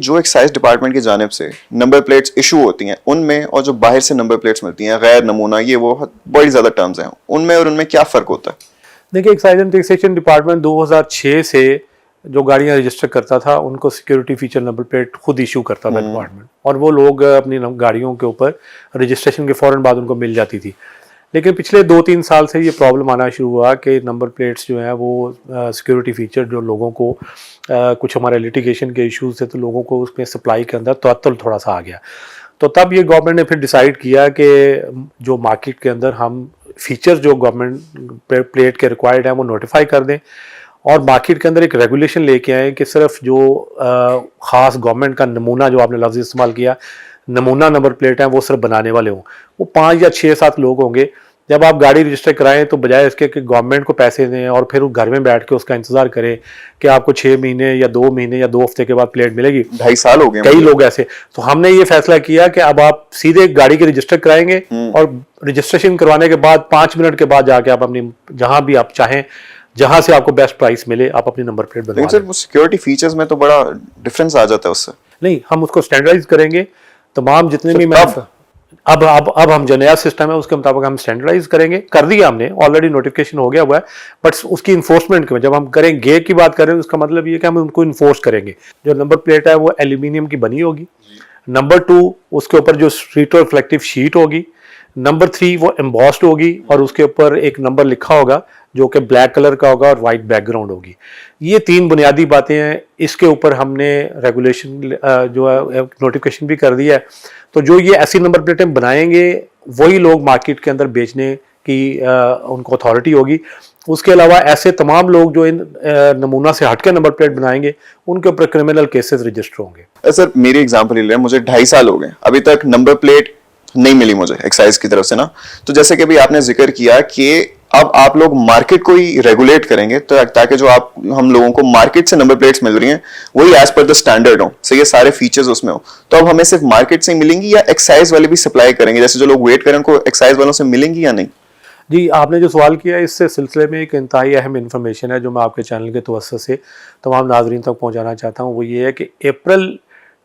जो excise department की जानिब से नंबर प्लेट्स इशू होती हैं उनमें और जो बाहर से नंबर प्लेट्स मिलती हैं, गैर नमूना, ये वो बड़ी ज़्यादा टर्म्स हैं, उनमें और उनमें क्या फ़र्क होता है? देखिए, एक्साइज एंड टैक्सेशन डिपार्टमेंट 2006 से जो गाड़ियां रजिस्टर करता था उनको सिक्योरिटी फीचर नंबर प्लेट खुद इशू करता था डिपार्टमेंट, और वो लोग अपनी गाड़ियों के ऊपर रजिस्ट्रेशन के फ़ौरन बाद उनको मिल जाती थी। लेकिन पिछले 2-3 साल से ये प्रॉब्लम आना शुरू हुआ कि नंबर प्लेट्स जो हैं वो सिक्योरिटी फीचर जो लोगों को कुछ हमारे लिटिगेशन के इश्यूज थे तो लोगों को उसमें सप्लाई के अंदर तअत्तुल थोड़ा सा आ गया। तो तब ये गवर्नमेंट ने फिर डिसाइड किया कि जो मार्केट के अंदर हम फीचर जो गवर्नमेंट प्लेट के रिक्वायर्ड हैं वो नोटिफाई कर दें, और मार्केट के अंदर एक रेगुलेशन लेके आए कि सिर्फ जो ख़ास गवर्नमेंट का नमूना, जो आपने लफ्ज़ इस्तेमाल किया, नमूना नंबर प्लेट हैं वो सिर्फ बनाने वाले हों। वो 5 या 6-7 लोग होंगे। जब आप गाड़ी रजिस्टर कराएं तो बजाय इसके कि गवर्नमेंट को पैसे दें और फिर घर में बैठ के उसका इंतजार करें कि आपको 6 महीने या 2 महीने या 2 हफ्ते के बाद प्लेट मिलेगी, 2.5 साल हो गए कई लोग ऐसे। तो हमने ये फैसला किया कि अब आप सीधे गाड़ी के रजिस्टर कराएंगे और रजिस्ट्रेशन करवाने के बाद 5 मिनट के बाद जाके आप अपनी जहां भी आप चाहें, जहां से आपको बेस्ट प्राइस मिले, आप अपनी नंबर प्लेट बनवा लें। सर, वो सिक्योरिटी फीचर्स में तो बड़ा डिफरेंस आ जाता है उससे। नहीं, हम उसको स्टैंडर्डाइज करेंगे। तमाम जितने भी अब हम जो नया सिस्टम है उसके मुताबिक हम स्टैंडर्डाइज करेंगे। कर दिया हमने, ऑलरेडी नोटिफिकेशन हो गया हुआ है, बट उसकी इन्फोर्समेंट के जब हम करेंगे की बात करें, उसका मतलब ये कि हम उनको इन्फोर्स करेंगे। जो नंबर प्लेट है वो एल्यूमिनियम की बनी होगी। नंबर 2, उसके ऊपर जो रेट्रो रिफ्लेक्टिव शीट होगी। नंबर 3, वो एम्बॉस्ड होगी और उसके ऊपर एक नंबर लिखा होगा जो कि ब्लैक कलर का होगा और वाइट बैकग्राउंड होगी। ये 3 बुनियादी बातें हैं। इसके ऊपर हमने रेगुलेशन जो है नोटिफिकेशन भी कर दिया है। तो जो ये ऐसी नंबर प्लेटें बनाएंगे वही लोग मार्केट के अंदर बेचने की उनको अथॉरिटी होगी। उसके अलावा ऐसे तमाम लोग जो इन नमूना से हटके नंबर प्लेट बनाएंगे उनके ऊपर क्रिमिनल केसेस रजिस्टर होंगे। सर, मेरी एग्जांपल ले लें, मुझे 2.5 साल हो गए, अभी तक नंबर प्लेट नहीं मिली मुझे एक्साइज की तरफ से ना। तो जैसे कि अभी आपने जिक्र किया कि अब आप लोग मार्केट को ही रेगुलेट करेंगे, तो ताकि जो आप हम लोगों को मार्केट से नंबर प्लेट्स मिल रही हैं वही एज पर द स्टैंडर्ड हो, सही है, सारे फीचर्स उसमें हो। तो अब हमें सिर्फ मार्केट से मिलेंगी या एक्साइज वाले भी सप्लाई करेंगे? जैसे जो लोग वेट करें उनको एक्साइज वालों से मिलेंगी या नहीं? जी, आपने जो सवाल किया इससे सिलसिले में एक इंतहाई अहम इन्फॉर्मेशन है जो मैं आपके चैनल के तवज्जुह से तमाम नाजरीन तक पहुंचाना चाहता हूं। वो ये है कि अप्रैल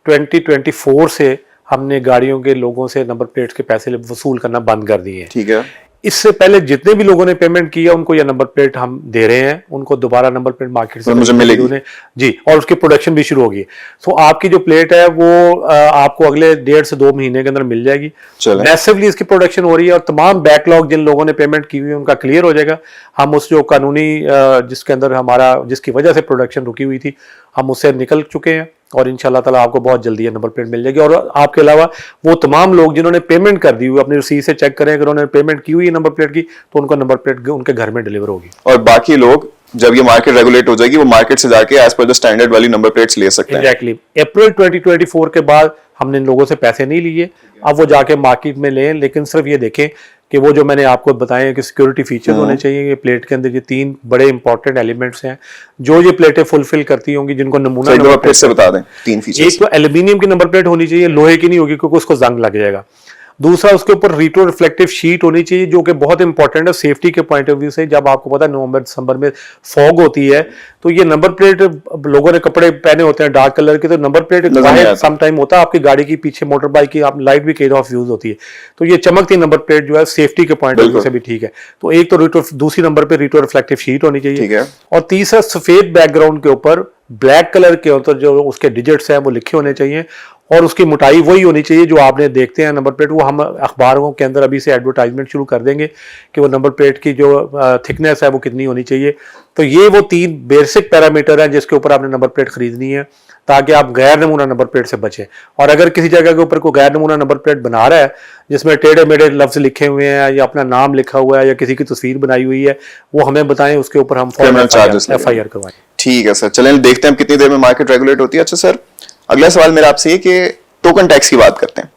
2024 से हमने गाड़ियों के लोगों से नंबर प्लेट्स के पैसे वसूल करना बंद कर दिए हैं। ठीक है। इससे पहले जितने भी लोगों ने पेमेंट किया उनको यह नंबर प्लेट हम दे रहे हैं, उनको दोबारा नंबर प्लेट मार्केट से मुझे मिलेगी जी, और उसकी प्रोडक्शन भी शुरू होगी। तो आपकी जो प्लेट है वो आपको अगले 1.5 से 2 महीने के अंदर मिल जाएगी। मैसिवली इसकी प्रोडक्शन हो रही है और तमाम बैकलॉग जिन लोगों ने पेमेंट की हुई है उनका क्लियर हो जाएगा। हम उस जो कानूनी जिसके अंदर हमारा जिसकी वजह से प्रोडक्शन रुकी हुई थी हम उससे निकल चुके हैं और इंशाल्लाह ताला आपको बहुत जल्दी ये नंबर प्लेट मिल जाएगी। और आपके अलावा वो तमाम लोग जिन्होंने पेमेंट कर दी हुई अपनी रसीद से चेक करें, अगर उन्होंने पेमेंट की हुई है नंबर प्लेट की तो उनको नंबर प्लेट उनके घर में डिलीवर होगी। और बाकी लोग जब ये मार्केट रेगुलेट हो जाएगी वो मार्केट से जाके एज पर द स्टैंडर्ड वाली नंबर प्लेट्स ले सकते हैं। एग्जैक्टली। अप्रैल 2024 के बाद हमने इन लोगों से पैसे नहीं लिए, अब वो जाके मार्केट में लें, लेकिन सिर्फ ये देखें कि वो जो मैंने आपको बताया कि सिक्योरिटी फीचर्स होने चाहिए। ये प्लेट के अंदर ये 3 बड़े इंपॉर्टेंट एलिमेंट्स हैं जो ये प्लेटें फुलफिल करती होंगी, जिनको नमूना नंबर प्लेट से बता दें 3 फीचर्स। एक तो एल्यूमिनियम की नंबर प्लेट होनी चाहिए, लोहे की नहीं होगी क्योंकि उसको जंग लग जाएगा। दूसरा, उसके ऊपर रेट्रो रिफ्लेक्टिव शीट होनी चाहिए जो कि बहुत इंपॉर्टेंट है सेफ्टी के पॉइंट ऑफ व्यू से। जब आपको पता है नवंबर दिसंबर में फॉग होती है तो ये नंबर प्लेट, लोगों ने कपड़े पहने होते हैं डार्क कलर के, तो नंबर प्लेट सम टाइम होता है आपकी गाड़ी की पीछे मोटर बाइक की आप लाइट भी कई दफा फ्यूज होती है, तो ये चमकती नंबर प्लेट जो है सेफ्टी के पॉइंट ऑफ व्यू से भी ठीक है। तो एक तो दूसरी नंबर पे रेट्रो रिफ्लेक्टिव शीट होनी चाहिए, और तीसरा सफेद बैकग्राउंड के ऊपर ब्लैक कलर के ऊपर जो उसके डिजिट्स हैं वो लिखे होने चाहिए, और उसकी मोटाई वही होनी चाहिए जो आपने देखते हैं नंबर प्लेट। वो हम अखबारों के अंदर अभी से एडवर्टाइजमेंट शुरू कर देंगे कि वो नंबर प्लेट की जो थिकनेस है वो कितनी होनी चाहिए। तो ये वो 3 बेसिक पैरामीटर हैं जिसके ऊपर आपने नंबर प्लेट खरीदनी है ताकि आप गैर नमूना नंबर प्लेट से बचें। और अगर किसी जगह के ऊपर कोई गैर नमूना नंबर प्लेट बना रहा है जिसमें टेढ़े मेढ़े लफ्ज लिखे हुए हैं या अपना नाम लिखा हुआ है या किसी की तस्वीर बनाई हुई है, वो हमें बताएं, उसके ऊपर हम FIR करवाएं। ठीक है सर, चलें देखते हैं कितनी देर में मार्केट रेगुलेट होती है। अच्छा सर, अगला सवाल मेरा आपसे ये कि टोकन टैक्स की बात करते हैं।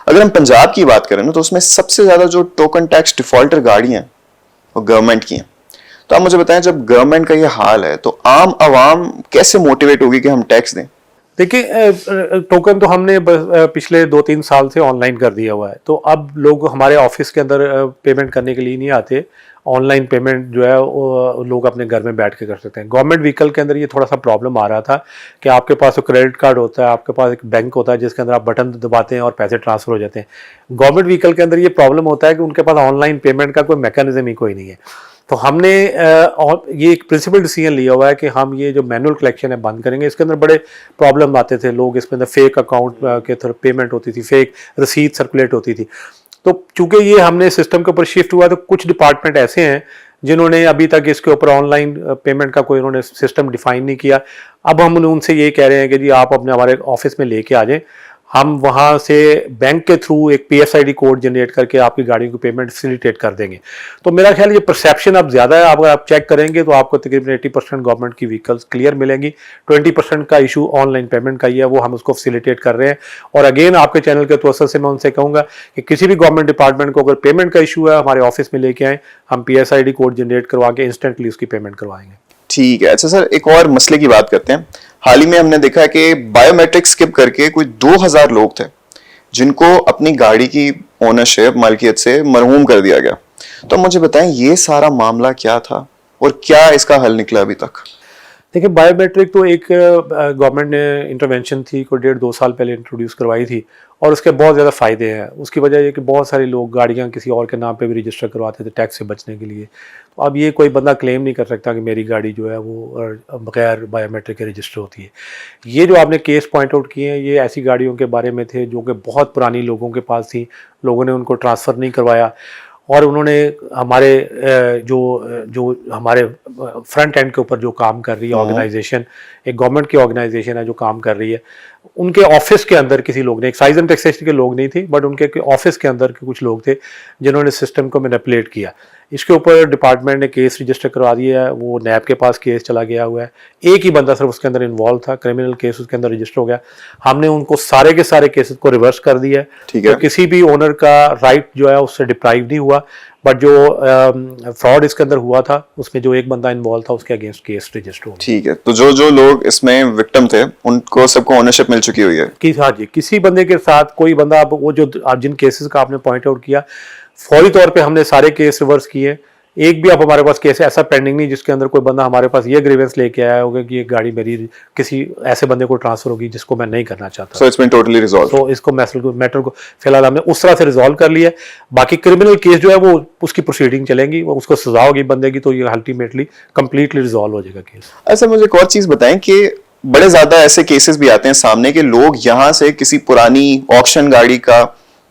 अगर हम पंजाब की बात करें ना तो उसमें सबसे ज्यादा जो टोकन टैक्स डिफॉल्टर गाड़ियां हैं वो गवर्नमेंट की हैं। तो आप मुझे बताएं, जब गवर्नमेंट का ये हाल है तो आम आवाम कैसे मोटिवेट होगी कि हम टैक्स दें? देखिए, टोकन तो हमने पिछले 2-3 साल से ऑनलाइन कर दिया हुआ है, तो अब लोग हमारे ऑफिस के अंदर पेमेंट करने के लिए नहीं आते ऑनलाइन पेमेंट जो है वो लोग अपने घर में बैठ के कर सकते हैं। गवर्नमेंट व्हीकल के अंदर ये थोड़ा सा प्रॉब्लम आ रहा था कि आपके पास तो क्रेडिट कार्ड होता है, आपके पास एक बैंक होता है जिसके अंदर आप बटन दबाते हैं और पैसे ट्रांसफर हो जाते हैं। गवर्नमेंट व्हीकल के अंदर ये प्रॉब्लम होता है कि उनके पास ऑनलाइन पेमेंट का कोई मैकेनिज्म ही कोई नहीं है। तो हमने ये एक प्रिंसिपल डिसीजन लिया हुआ है कि हम ये जो मैनुअल कलेक्शन है बंद करेंगे। इसके अंदर बड़े प्रॉब्लम आते थे, लोग इसके अंदर फेक अकाउंट के थ्रू पेमेंट होती थी, फेक रसीद सर्कुलेट होती थी। तो चूंकि ये हमने सिस्टम के ऊपर शिफ्ट हुआ, तो कुछ डिपार्टमेंट ऐसे हैं जिन्होंने अभी तक इसके ऊपर ऑनलाइन पेमेंट का कोई उन्होंने सिस्टम डिफाइन नहीं किया। अब हम उनसे ये कह रहे हैं कि जी आप अपने हमारे ऑफिस में लेके आ जाएं, हम वहाँ से बैंक के थ्रू एक PSID कोड जनरेट करके आपकी गाड़ी की पेमेंट फैसिलिटेट कर देंगे। तो मेरा ख्याल ये परसेप्शन अब ज़्यादा है। अगर आप चेक करेंगे तो आपको तकरीबन 80% गवर्नमेंट की व्हीकल्स क्लियर मिलेंगी। 20% का इशू ऑनलाइन पेमेंट का ही है, वो हम उसको फैसिलिटेट कर रहे हैं। और अगेन आपके चैनल के तवज्जुह से मैं उनसे कहूँगा कि किसी भी गवर्नमेंट डिपार्टमेंट को अगर पेमेंट का इशू है, हमारे ऑफिस में लेके आएँ, हम PSID कोड जनरेट करवा के इंस्टेंटली उसकी पेमेंट करवाएंगे। ठीक है। अच्छा सर, एक और मसले की बात करते हैं। हाल ही में हमने देखा है कि बायोमेट्रिक स्किप करके कोई 2000 लोग थे जिनको अपनी गाड़ी की ओनरशिप मालकियत से मरहूम कर दिया गया। तो मुझे बताएं ये सारा मामला क्या था और क्या इसका हल निकला अभी तक? देखिए, बायोमेट्रिक तो एक गवर्नमेंट ने इंटरवेंशन थी, कोई 1.5-2 साल पहले इंट्रोड्यूस करवाई थी और उसके बहुत ज़्यादा फ़ायदे हैं। उसकी वजह ये कि बहुत सारे लोग गाड़ियाँ किसी और के नाम पे भी रजिस्टर करवाते थे टैक्स से बचने के लिए। तो अब ये कोई बंदा क्लेम नहीं कर सकता कि मेरी गाड़ी जो है वो बगैर बायोमेट्रिक के रजिस्टर होती है। ये जो आपने केस पॉइंट आउट किए हैं, ये ऐसी गाड़ियों के बारे में थे जो कि बहुत पुरानी लोगों के पास थी, लोगों ने उनको ट्रांसफ़र नहीं करवाया और उन्होंने हमारे जो हमारे फ्रंट एंड के ऊपर जो काम कर रही है ऑर्गेनाइजेशन, एक गवर्नमेंट की ऑर्गेनाइजेशन है जो काम कर रही है, उनके ऑफिस के अंदर किसी लोग ने, एक्साइज एंड टैक्सेशन के लोग नहीं थे बट उनके ऑफिस के अंदर के कुछ लोग थे जिन्होंने सिस्टम को मैनिपुलेट किया। इसके ऊपर डिपार्टमेंट ने केस रजिस्टर करवा दिया है, वो नैब के पास केस चला गया हुआ है। एक ही बंदा सिर्फ उसके अंदर इन्वॉल्व था, क्रिमिनल केस उसके अंदर रजिस्टर हो गया। हमने उनको सारे के सारे केसेस को रिवर्स कर दिया है। ठीक है। तो किसी भी ओनर का राइट जो है उससे डिप्राइव नहीं हुआ, बट जो फ्रॉड इसके अंदर हुआ था उसमें जो एक बंदा इन्वॉल्व था उसके अगेंस्ट केस रजिस्टर हो गया। ठीक है। तो जो लोग इसमें विक्टिम थे उनको सबको ओनरशिप मिल चुकी हुई है कि हाँ जी, किसी बंदे के साथ कोई बंदा, आप वो जो आप जिन केसेस का आपने पॉइंट आउट किया, फौरी तौर पे हमने सारे केस रिवर्स किए। एक भी आप हमारे पास केस ऐसा पेंडिंग नहीं जिसके अंदर कोई बंदा हमारे पास ये ग्रीवेंस लेके आया होगा कि ये गाड़ी मेरी किसी ऐसे बंदे को ट्रांसफर होगी जिसको मैं नहीं करना चाहता। So it's been totally resolve. तो इसको मैटर को फिलहाल हमने उस तरह से रिजॉल्व कर लिया है। बाकी क्रिमिनल केस जो है वो उसकी प्रोसीडिंग चलेंगी, वो उसको सजा होगी बंदे की, तो ये अल्टीमेटली कंप्लीटली रिजॉल्व हो जाएगा केस। अच्छा, मुझे एक और चीज बताएं कि बड़े ज्यादा ऐसे केसेस भी आते हैं सामने के लोग यहाँ से किसी पुरानी ऑक्शन गाड़ी का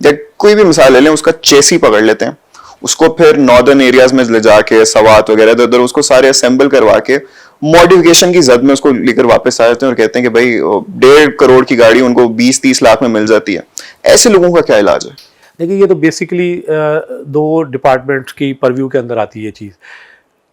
या कोई भी मिसाल ले लें, उसका चेसी पकड़ लेते हैं, उसको फिर नॉर्दर्न एरियाज में ले जाके सवात वगैरह इधर उधर उसको सारे असेंबल करवा के मॉडिफिकेशन की जद में उसको लेकर वापस आ जाते हैं और कहते हैं कि भाई 1.5 करोड़ की गाड़ी उनको 20-30 लाख में मिल जाती है। ऐसे लोगों का क्या इलाज है? देखिए, ये तो बेसिकली 2 डिपार्टमेंट्स की परव्यू के अंदर आती है ये चीज़।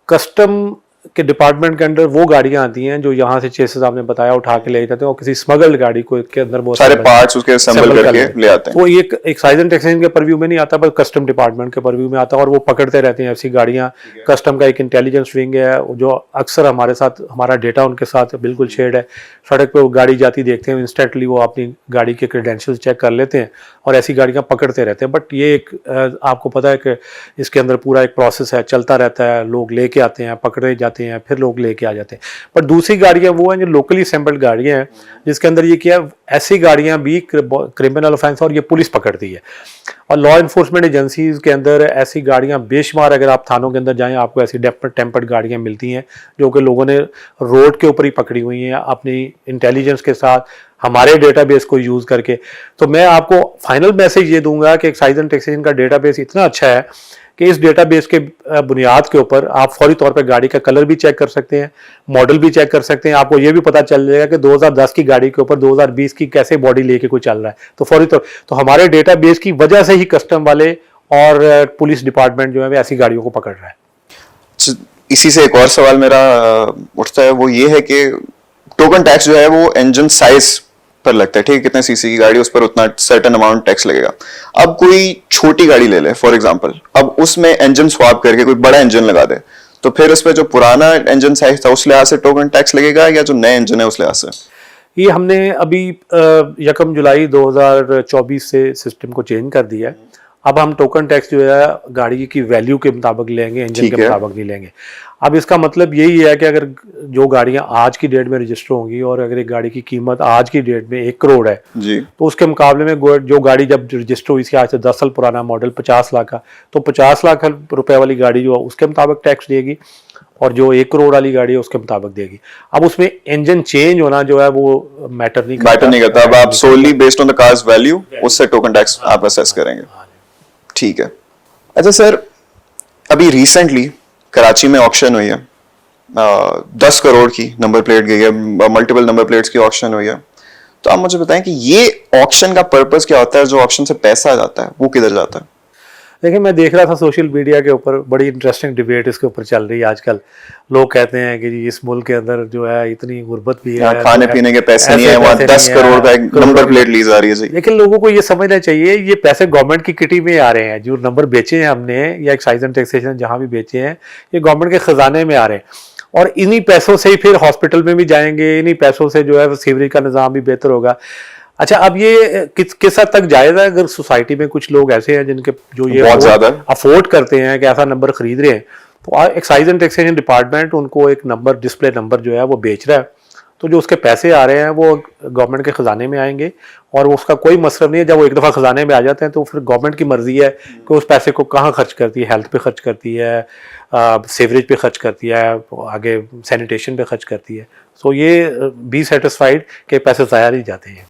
कस्टम के डिपार्टमेंट के अंदर वो गाड़ियां आती हैं जो यहाँ से चेसेस आपने बताया उठा के ले जाते हैं और किसी स्मगल्ड गाड़ी को के अंदर वो सारे पार्ट्स उसके असेंबल करके ले आते हैं। वो ये एक्साइज एंड टैक्सेशन के परव्यू में नहीं आता, बस कस्टम डिपार्टमेंट के परव्यू में आता है और वो पकड़ते रहते हैं ऐसी गाड़ियां। कस्टम का एक इंटेलिजेंस विंग है जो अक्सर हमारे साथ, हमारा डेटा उनके साथ बिल्कुल शेयर्ड है। सड़क पे वो गाड़ी जाती देखते हैं, इंस्टेंटली वो अपनी गाड़ी के क्रेडेंशियल्स चेक कर लेते हैं और ऐसी गाड़ियां पकड़ते रहते हैं। बट ये एक आपको पता है कि इसके अंदर पूरा एक प्रोसेस है, चलता रहता है, लोग लेके आते हैं, पकड़े जाते हैं, फिर लोग लेके आ जाते हैं। पर दूसरी गाड़ियां वो हैं जो लोकली असेंबल्ड गाड़ियां हैं जिसके अंदर ये किया, ऐसी गाड़ियां भी क्रिमिनल ऑफेंस और ये पुलिस पकड़ती है। और लॉ इन्फोर्समेंट एजेंसीज के अंदर ऐसी गाड़ियां बेशुमार, अगर आप थानों के अंदर जाएं आपको ऐसी टेम्पर्ड गाड़ियां मिलती हैं जो कि लोगों ने रोड के ऊपर ही पकड़ी हुई हैं अपनी इंटेलिजेंस के साथ, हमारे डेटाबेस को यूज़ करके। तो मैं आपको फाइनल मैसेज ये दूंगा कि एक्साइज एंड टैक्सेशन का डेटाबेस इतना अच्छा है कि इस डेटाबेस के बुनियाद के ऊपर आप फौरी तौर पर गाड़ी का कलर भी चेक कर सकते हैं, मॉडल भी चेक कर सकते हैं। आपको ये भी पता चल जाएगा कि 2010 की गाड़ी के ऊपर 2020 की कैसे बॉडी लेके कोई चल रहा है। तो फौरी तौर तो हमारे डेटाबेस की वजह से ही कस्टम वाले और पुलिस डिपार्टमेंट जो है ऐसी गाड़ियों को पकड़ रहा है। इसी से एक और सवाल मेरा उठता है, वो ये है कि टोकन टैक्स जो है वो इंजन साइज पर लगता है। ठीक है, कितने सीसी की गाड़ी उस पर उतना सर्टेन अमाउंट टैक्स लगेगा। अब कोई छोटी गाड़ी ले ले फॉर एग्जांपल, अब उसमें इंजन स्वैप करके कोई बड़ा इंजन लगा दे, तो फिर उस पर जो पुराना इंजन साइज था उस लिहाज से टोकन टैक्स लगेगा या जो नए इंजन है उस लिहाज से? ये हमने अभी 1 जुलाई 2024 से सिस्टम को चेंज कर दिया है। अब हम टोकन टैक्स जो है गाड़ी की वैल्यू के मुताबिक लेंगे, इंजन ठीक के है। मुताबिक नहीं लेंगे। अब इसका मतलब यही है कि अगर जो गाड़ियां आज की डेट में रजिस्टर होंगी और अगर एक गाड़ी की कीमत आज की डेट में 1 करोड़ है, जी तो उसके मुकाबले में जो गाड़ी जब रजिस्टर हुई थी आज से 10 साल पुराना मॉडल 50 लाख का, तो 50 लाख रुपए वाली गाड़ी जो है उसके मुताबिक टैक्स देगी और जो 1 करोड़ वाली गाड़ी है उसके मुताबिक देगी। अब उसमें इंजन चेंज होना जो है वो मैटर नहीं मैटर नहीं करता। अब आप solely based on the car's value उससे टोकन टैक्स आप असेस करेंगे। ठीक है। अच्छा सर, अभी रिसेंटली कराची में ऑक्शन हुई है, 10 करोड़ की नंबर प्लेट गई है, मल्टीपल नंबर प्लेट्स की ऑक्शन हुई है। तो आप मुझे बताएं कि ये ऑक्शन का पर्पस क्या होता है, जो ऑक्शन से पैसा आ जाता है वो किधर जाता है? देखिए, मैं देख रहा था सोशल मीडिया के ऊपर बड़ी इंटरेस्टिंग डिबेट इसके ऊपर चल रही है आजकल। लोग कहते हैं कि जी इस मुल्क के अंदर जो है इतनी गुर्बत भी है, यहाँ खाने जो है, पीने के पैसे नहीं है, ऐसे वहाँ पैसे 10 नहीं है, करोड़ का एक करोड़ों नंबर की- प्लेट ली जा रही है जी। लेकिन लोगों को ये समझना चाहिए ये पैसे गवर्नमेंट की किटी में आ रहे हैं। जो नंबर बेचे हैं हमने या एक्साइज एंड टैक्सेशन जहां भी बेचे हैं, ये गवर्नमेंट के खजाने में आ रहे हैं और इन्हीं पैसों से ही फिर हॉस्पिटल में भी जाएंगे, इन्हीं पैसों से जो है सीवरेज का निज़ाम भी बेहतर होगा। अच्छा, अब ये किस हद तक जायज़ है? अगर सोसाइटी में कुछ लोग ऐसे हैं जिनके जो ये बहुत ज्यादा अफोर्ड करते हैं कि ऐसा नंबर खरीद रहे हैं, तो एक्साइज एंड टैक्सेशन डिपार्टमेंट उनको एक नंबर, डिस्प्ले नंबर जो है वो बेच रहा है, तो जो उसके पैसे आ रहे हैं वो गवर्नमेंट के खजाने में आएंगे और उसका कोई मसला नहीं है। जब वो एक दफ़ा खजाने में आ जाते हैं तो फिर गवर्नमेंट की मर्जी है कि उस पैसे को कहाँ खर्च करती है। हेल्थ पे खर्च करती है, सीवरेज पे खर्च करती है, आगे सैनिटेशन पे खर्च करती है। सो ये बी सेटिस्फाइड के पैसे ज़ाया नहीं जाते हैं।